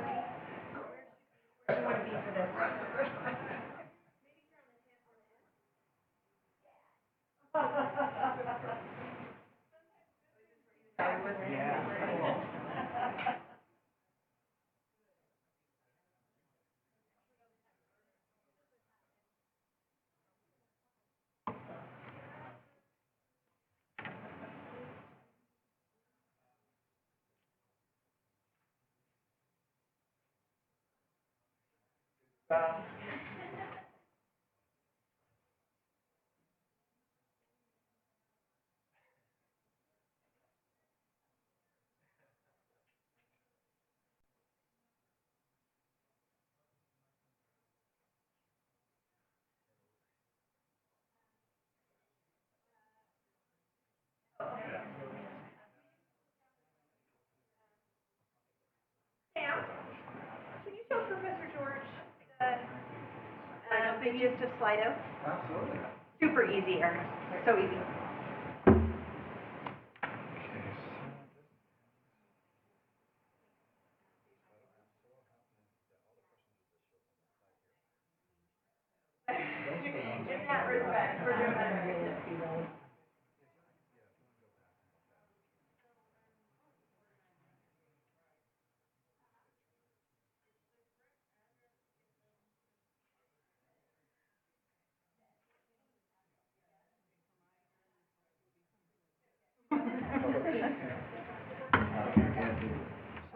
Can you show Professor George the gist of Slido? Absolutely. Super easy, Aaron. So easy. In that respect, we're doing better.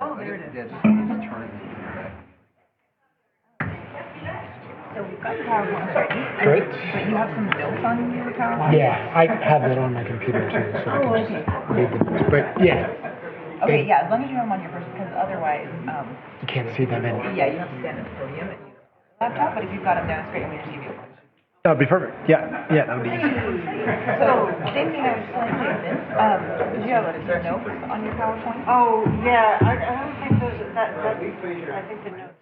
Oh, there it is. Yeah, just turn it. So we've got PowerPoint ready. Great. But you have some notes on your PowerPoint? Yeah, I have that on my computer too, so I can just read the notes. But yeah. Okay, yeah, as long as you have them on your person, because otherwise, You can't see them in. yeah, you have to stand at the podium and use the laptop, but if you've got them demonstrating, we just give you a question. That would be perfect. Yeah, that would be easy. So, same thing I was telling Jason, do you have some notes on your PowerPoint? Oh, yeah, I don't think those, I think the notes.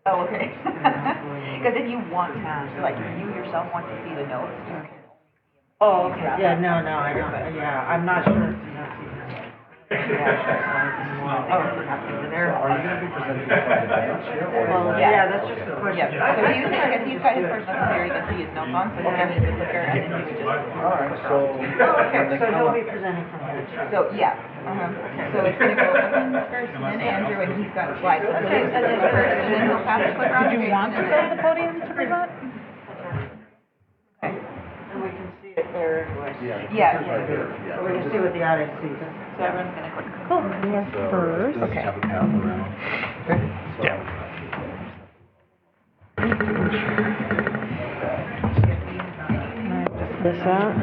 Oh, okay. Because if you want to, like, if you yourself want to see the notes, you can. Oh, okay, yeah, no, I don't, yeah, I'm not sure if the notes even. Oh, over there. Are you going to be presenting from the bench here? Well, yeah, that's just the question. Yeah, so he was saying, because he's got his personal computer, you can see his notes on, so he can use the clicker, and then he would just. All right, so. Oh, okay, so he'll be presenting from here. So, yeah, so it's gonna go Evans first, and then Andrew, and he's got slides, so he'll present first, and then he'll pass the clicker on. Did you want to go to the podium to present? Okay. And we can see it there anyway. Yeah. Right here, yeah. We can see what the audience sees. So everyone's gonna click. Cool. So First. just have a pass around. Okay. So- Yeah. This out.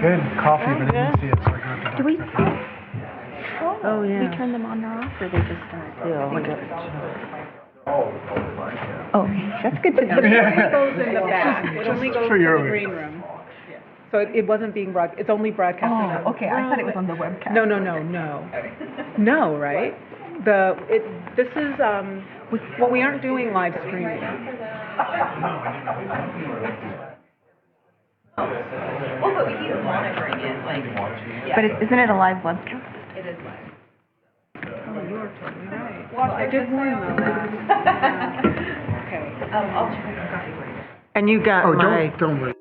Good. Coffee, but I didn't see it, so I grabbed it. Do we? Oh, yeah. We turn them on or off, or they just start? Yeah, we got. Oh, fine, yeah. Oh, that's good to know. Yeah. goes in the back. It only goes to for your the green room. So it wasn't being it's only broadcasting. Oh, okay, I thought it was on the webcast. No. No, right? This is, well, we aren't doing live streaming. Well, but he's monitoring it, like, yeah. But isn't it a live webcast? It is live. Oh, you are totally right. Well, I did warn them that. Okay. I'll check the copy for you. And you got Oh, my. don't worry.